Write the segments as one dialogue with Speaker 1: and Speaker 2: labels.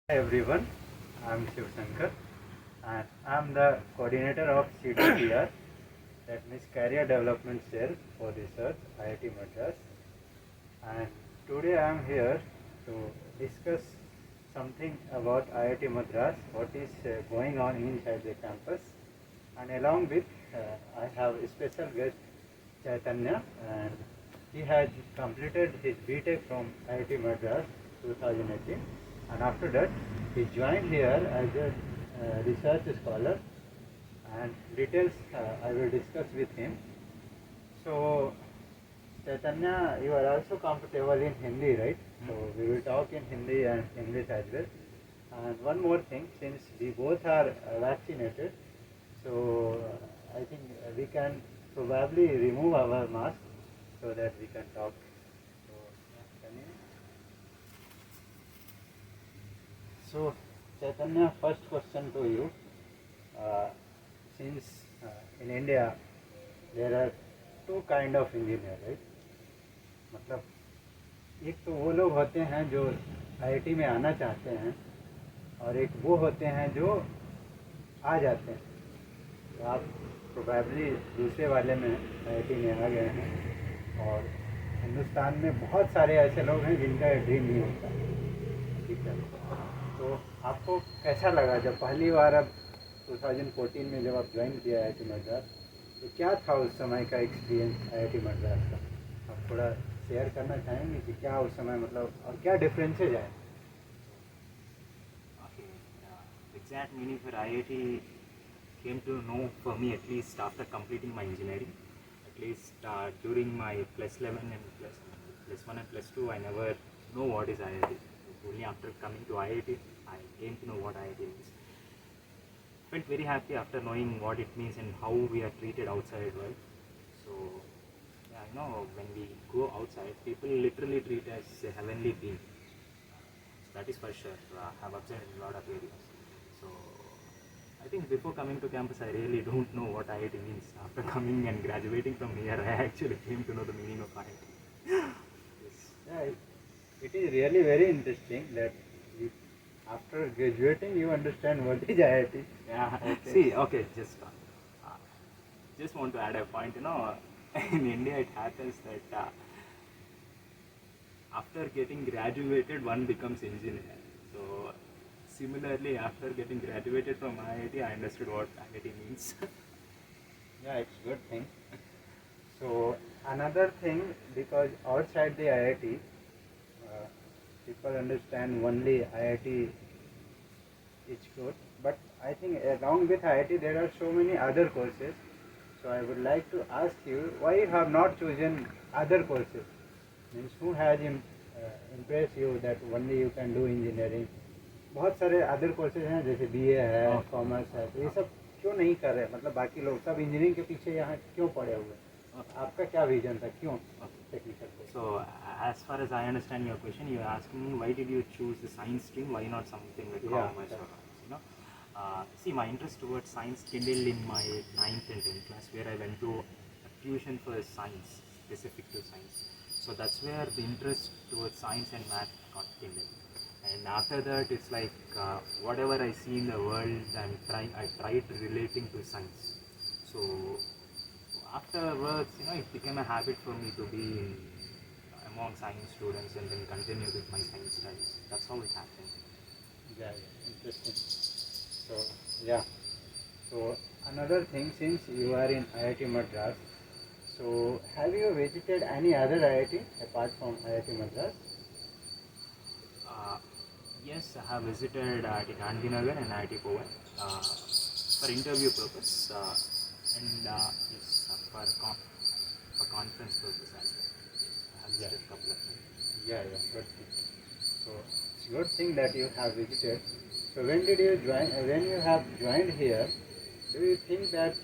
Speaker 1: Hi everyone, I'm Shiv Shankar and I'm the coordinator of CDPR, that means Career Development Cell for Research, IIT Madras. And today I'm here to discuss something about IIT Madras, what is going on inside the campus. And along with, I have a special guest, Chaitanya, and he has completed his BTech from IIT Madras 2018, and after that he joined here as a research scholar, and details I will discuss with him. So Chaitanya, you are also comfortable in Hindi, right? So we will talk in Hindi and English as well. And one more thing, since we both are vaccinated, so I think we can probably remove our mask so that we can talk. So, can you? So Chaitanya, first question to you. Uh, since in India there are two kind of engineer, right? मतलब एक तो वो लोग होते हैं जो IIT में आना चाहते हैं, और एक वो होते हैं जो आ जाते हैं। तो आप प्रोबेबली दूसरे वाले में आईआईटी में आ गए हैं, और हिंदुस्तान में बहुत सारे ऐसे लोग हैं जिनका ड्रीम नहीं होता। ठीक है, तो आपको कैसा लगा जब पहली बार अब 2014 में जब आप ज्वाइन किया आईआईटी मद्रास, तो क्या था उस समय का एक्सपीरियंस आईआईटी मद्रास का? आप थोड़ा शेयर करना चाहेंगे कि क्या उस समय मतलब और क्या डिफरेंसेज आए?
Speaker 2: Okay, exact meaning for IIT came to know for me at least after completing my engineering. At least during my plus 11 and plus 1 and plus 2, I never know what is IIT. Only after coming to IIT, I came to know what IIT means. Felt very happy after knowing what it means and how we are treated outside world. So, yeah, when we go outside, people literally treat us a heavenly being. That is for sure. I have observed in a lot of areas. So I think before coming to campus, I really don't know what IIT means. After coming and graduating from here, I actually came to know the meaning of IIT. Yes.
Speaker 1: Yeah, it is really very interesting that you, after graduating you understand what is IIT.
Speaker 2: Yeah.
Speaker 1: Okay.
Speaker 2: See, okay, just want to add a point. In India, it happens that after getting graduated, one becomes engineer. So similarly, after getting graduated from IIT, I understood what IIT means.
Speaker 1: Yeah, it's good thing. So another thing, because outside the IIT, people understand only IIT is good, but I think along with IIT there are so many other courses. So I would like to ask you why you have not chosen other courses. Means who has impressed you that only you can do engineering? बहुत सारे other courses हैं जैसे BA है, commerce है, तो ये सब क्यों नहीं कर रहे? मतलब बाकी लोग सब इंजीनियरिंग के पीछे यहाँ क्यों पड़े हुए हैं? आपका क्या विजन था, क्यों technical?
Speaker 2: So, as far as I understand your question, you are asking me why did you choose the science stream? Why not something like commerce or arts? See, my interest towards science kindled in my 9th and 10th class, where I went to a tuition for science, specific to science. So that's where the interest towards science and math got kindled. And after that, it's like whatever I see in the world, I tried relating to science. So afterwards, it became a habit for me to be among science students and then continue with my science studies. That's how it happened.
Speaker 1: Yeah, yeah, interesting. So yeah, so another thing, since you are in IIT Madras, so have you visited any other IIT apart from IIT Madras?
Speaker 2: Uh, yes, I have visited IIT Gandhinagar and IIT Goa for interview purpose and yes, for conference purpose as well. Yes, I have
Speaker 1: Yeah,
Speaker 2: visited a couple of them.
Speaker 1: yeah, yeah, good thing. So it's good thing that you have visited. So when did you join? When you have joined here, do you think that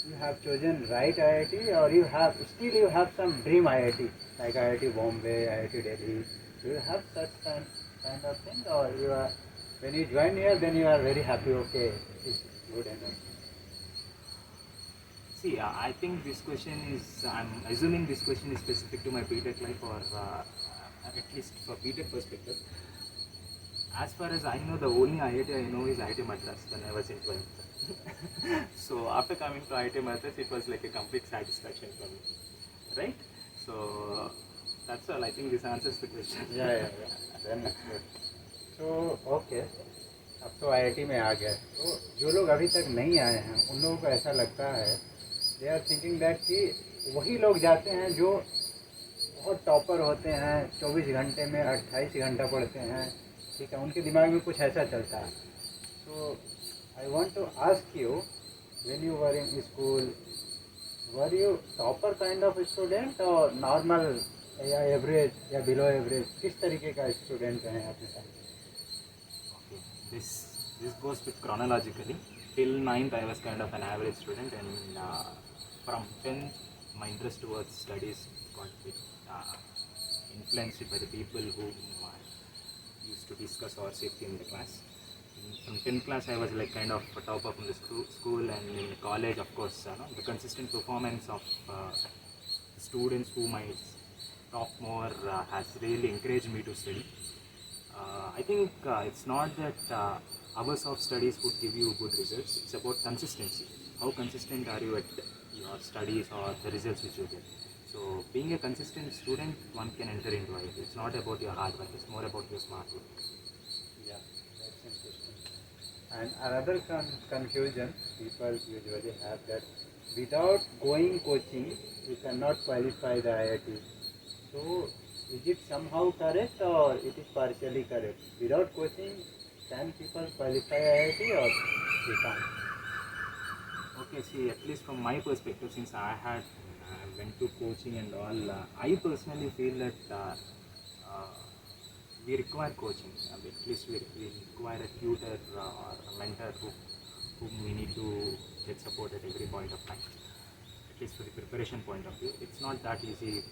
Speaker 1: you have chosen right IIT, or you have still you have some dream IIT like IIT Bombay, IIT Delhi? Do you have such kind of thing, or you are when you join here then you are very happy? Okay, it's good enough.
Speaker 2: See, I think this question is, I'm assuming this question is specific to my BTech life or at least for BTech perspective. as far as I know, the only IIT I know is IIT Madras when I was in 12th. So after coming to IIT Madras, it was like a complete satisfaction for me, right? So that's all. I think this answers the question.
Speaker 1: या then तो okay, अब तो IIT में आ गए, तो जो लोग अभी तक नहीं आए हैं उन लोगों को ऐसा लगता है, दे आर थिंकिंग दैट कि वही लोग जाते हैं जो बहुत टॉपर होते हैं, 24 घंटे में 28 घंटा पढ़ते हैं, ठीक है, उनके दिमाग में कुछ ऐसा चलता है. तो I want to ask you, when you were in school, were you topper kind of student और नॉर्मल या एवरेज या बिलो एवरेज, किस तरीके का स्टूडेंट हैं अपने साथ?
Speaker 2: Okay. This goes with chronologically. Till 9th, I was kind of an average student, and from 10th, my interest towards studies got bit influenced by the people who used to discuss or sit in the class. From 10th class, I was like kind of a topper from the school, and in college, of course, the consistent performance of students whom I top more has really encouraged me to study. I think it's not that hours of studies would give you good results. It's about consistency. How consistent are you at your studies or the results which you get? So, being a consistent student, one can enter into it. It's not about your hard work. It's more about your smart work.
Speaker 1: Yeah, that's interesting. And another confusion people usually have, that without going coaching, you cannot qualify the IIT. So, is it somehow correct or it is partially correct? Without coaching, can people qualify IIT or they can't?
Speaker 2: Okay, see, at least from my perspective, since I had went to coaching and all, I personally feel that we require coaching. At least we require a tutor or a mentor whom we need to get support at every point of time. At least for the preparation point of view, it's not that easy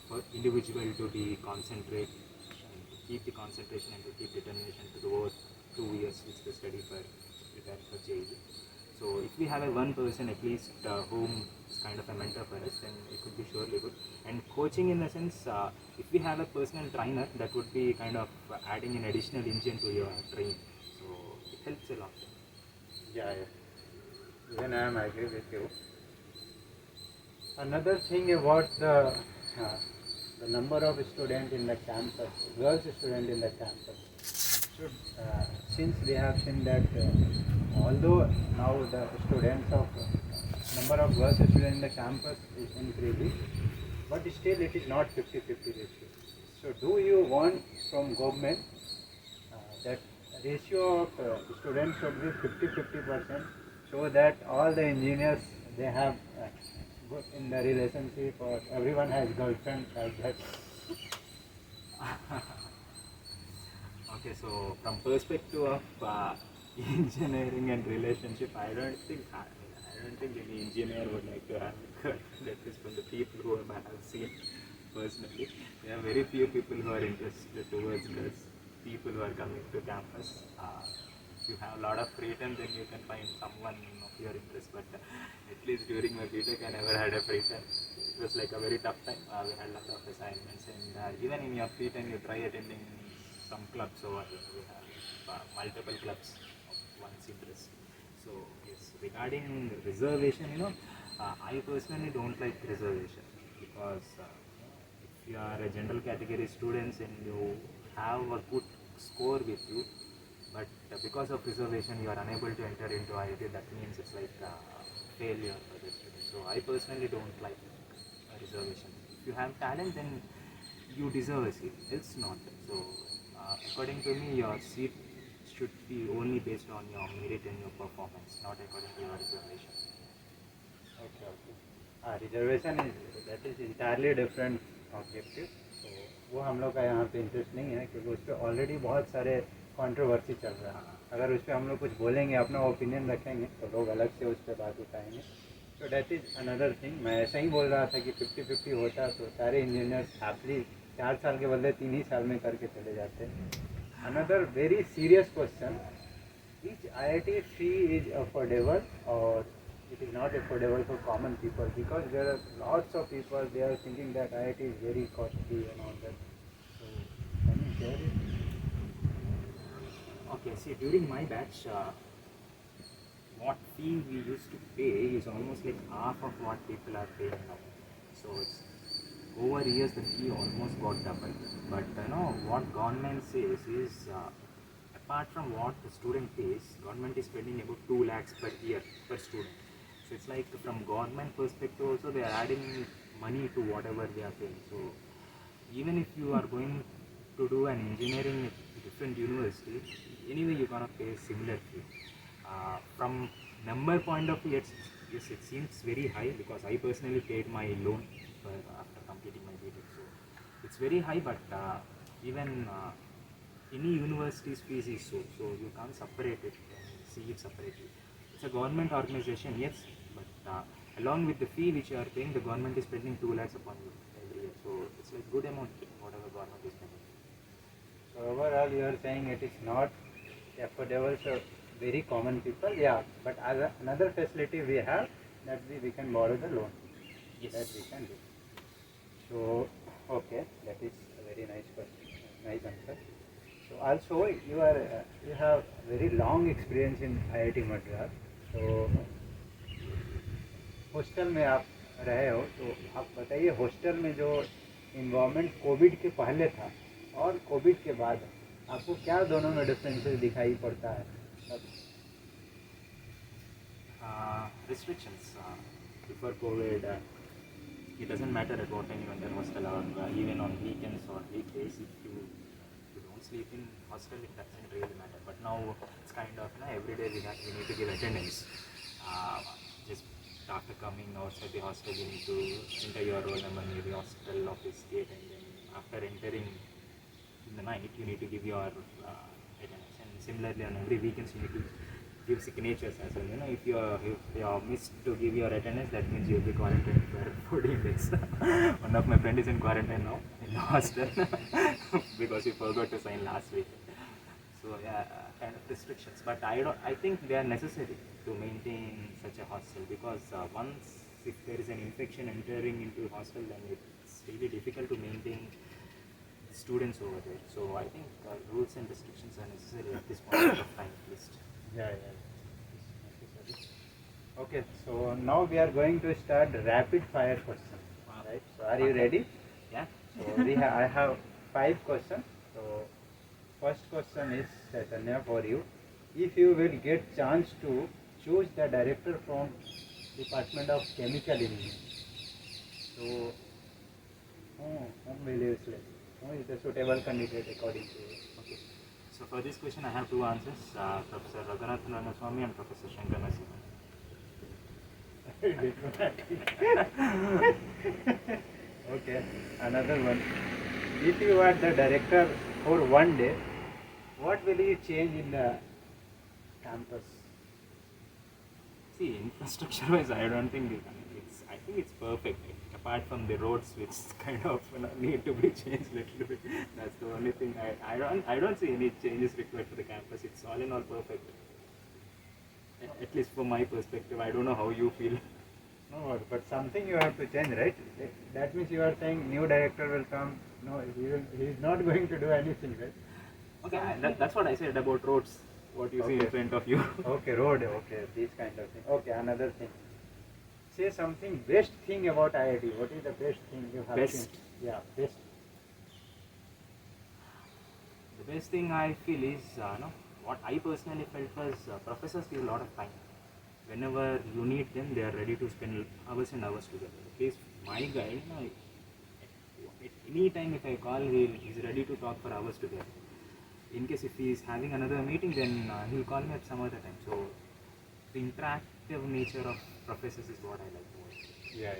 Speaker 2: for individual to be concentrate, and to keep the concentration and to keep determination to devote 2 years which they study for preparing for JEE. So if we have a one person at least whom is kind of a mentor for us, then it could be surely good. And coaching in the sense, if we have a personal trainer, that would be kind of adding an additional engine to your training. So it helps a lot.
Speaker 1: Yeah. Even I am agree with you. Another thing about the number of students in the campus, girls student in the campus. Should, since we have seen that although now the students of number of girls students in the campus is increasing, but still it is not 50-50 ratio. So do you want from government that ratio of students should be 50-50%, so that all the engineers, they have good in the relationship, or everyone has girlfriend like that?
Speaker 2: Okay, so from perspective of engineering and relationship, I don't think any engineer would like to have a girlfriend. That is from the people who I have seen personally. There are very few people who are interested towards girls. People who are coming to campus. If you have a lot of freedom, then you can find someone of your interest. But at least during my BTech, I never had a free time. It was like a very tough time. We had lots of assignments, and even in your free time, you try attending some clubs over here. We have multiple clubs of one's interest. So yes, regarding reservation, I personally don't like reservation, because if you are a general category students and you have a good score with you, but because of reservation you are unable to enter into IIT, that means it's like a failure for the student. So I personally don't like a reservation. If you have talent, then you deserve a seat, else not. So according to me, your seat should be only based on your merit and your performance, not according to your reservation.
Speaker 1: Okay. Reservation is entirely different objective. So वो हम लोग का यहाँ पे interest नहीं है, क्योंकि उस पर ऑलरेडी बहुत सारे कंट्रोवर्सी चल रहा है. अगर उस पर हम लोग कुछ बोलेंगे, अपना ओपिनियन रखेंगे, तो लोग अलग से उस पर बात उठाएंगे. तो डैट इज़ अनदर थिंग. मैं ऐसा ही बोल रहा था कि 50-50 होता तो सारे इंजीनियर्स हैप्पली 4 साल के बदले 3 ही साल में करके चले जाते. Another very serious question, each IIT fee is affordable or it is not affordable for common people? Because there are lots of people, they are thinking that IIT is very costly and all that. So can you share it?
Speaker 2: see, during my batch, what fee we used to pay is almost like half of what people are paying now. So it's over years the fee almost got doubled. But what government says is apart from what the student pays, government is spending about 2 lakhs per year per student. So it's like from government perspective also they are adding money to whatever they are paying. So even if you are going to do an engineering at different university, anyway you're gonna pay similar fee. From number point of view, yes, it seems very high because I personally paid my loan after completing my BTech. So it's very high, but even any university's fees is so you can't separate it and see it separately. It's a government organization, yes, but along with the fee which you are paying, the government is spending 2 lakhs upon you every year. So it's like good amount whatever government is spending.
Speaker 1: So overall, you are saying it is not affordable for very common people. Yeah, but as another facility we have that we can borrow the loan.
Speaker 2: Yes.
Speaker 1: That we can do. So okay, that is a very nice question, nice answer. So also you have very long experience in IIT Madras. So hostel में आप रहे हो तो आप बताइए hostel में जो environment Covid के पहले था और कोविड के बाद आपको क्या दोनों में डिफरेंसेस दिखाई पड़ता है सब?
Speaker 2: Restrictions before COVID, it doesn't matter at what time you enter hostel or even on weekends or weekdays. If you don't sleep in hostel, it doesn't really matter. But now it's kind of every day we need to give attendance. Just after coming outside the hostel, you need to enter your roll number near the hostel office gate, and then after entering in the night, you need to give your attendance. And similarly, on every weekends, you need to give signatures as well. If you are missed to give your attendance, that means you'll be quarantined for 14 days. One of my friends is in quarantine now in the hostel because he forgot to sign last week. So yeah, kind of restrictions. But I think they are necessary to maintain such a hostel because once if there is an infection entering into hostel, then it's really difficult to maintain the students over there. So I think rules and restrictions are necessary at this point of time at least.
Speaker 1: Yeah. Okay, so now we are going to start rapid fire questions. Right? So are you ready?
Speaker 2: Yeah.
Speaker 1: So I have 5 questions. So first question is Chaitanya for you. If you will get chance to choose the director from Department of Chemical Engineering, so whom will you select? Who is the suitable candidate according to you?
Speaker 2: Okay. So for this question, I have 2 answers: Professor Raghunathan Rangaswamy and Professor Shankar Narasimhan.
Speaker 1: Okay, another one. If you are the director for one day, what will you change in the campus?
Speaker 2: See, infrastructure-wise, I don't think I think it's perfect. Apart from the roads, which kind of need to be changed a little bit. That's the only thing. I don't see any changes required for the campus. It's all in all perfect. At least from my perspective, I don't know how you feel.
Speaker 1: No, but something you have to change, right? That means you are saying new director will come. No, he is not going to do anything, right?
Speaker 2: Okay, that's what I said about roads. What you see in front of you.
Speaker 1: Okay, road. Okay, this kind of thing. Okay, another thing. Say something best thing about IIT. What is the best thing you have
Speaker 2: Best?
Speaker 1: seen? Yeah, best.
Speaker 2: The best thing I feel is, what I personally felt was professors give a lot of time. Whenever you need them, they are ready to spend hours and hours together. At least my guy, at any time if I call, he's ready to talk for hours together. In case if he is having another meeting, then he'll call me at some other time. So the interactive nature of professors is what I like most.
Speaker 1: Yeah,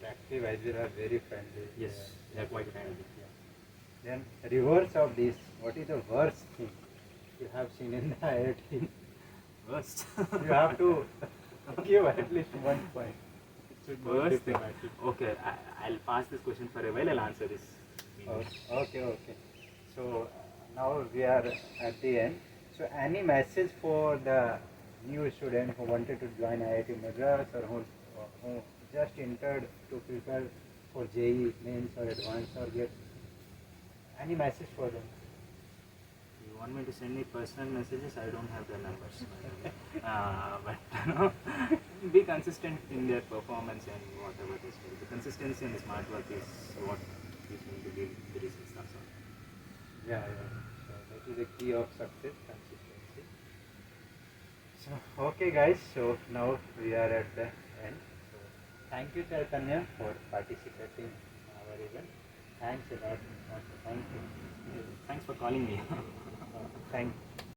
Speaker 1: interactive as well as very friendly.
Speaker 2: Yes, they're quite friendly.
Speaker 1: Then reverse of this, what is the worst thing you have seen in the IIT?
Speaker 2: Worst.
Speaker 1: You have to give at least 1 point. It should be
Speaker 2: Worst thing.
Speaker 1: diplomatic.
Speaker 2: Okay, I'll pass this question for a while. I'll answer this.
Speaker 1: Okay. So now we are at the end. So any message for the new student who wanted to join IIT Madras or who just entered to prepare for JEE mains or advanced or get any message for them?
Speaker 2: You want me to send me personal messages? I don't have their numbers. But you know, be consistent in their performance and whatever they say. The consistency and smart work is what is going to give the results. That's all.
Speaker 1: Yeah, yeah. So that is the key of success, consistency. So okay guys, so now we are at the end. So thank you Chaitanya for participating in our event. Thanks a lot. Thank you.
Speaker 2: Thanks for calling me.
Speaker 1: Thank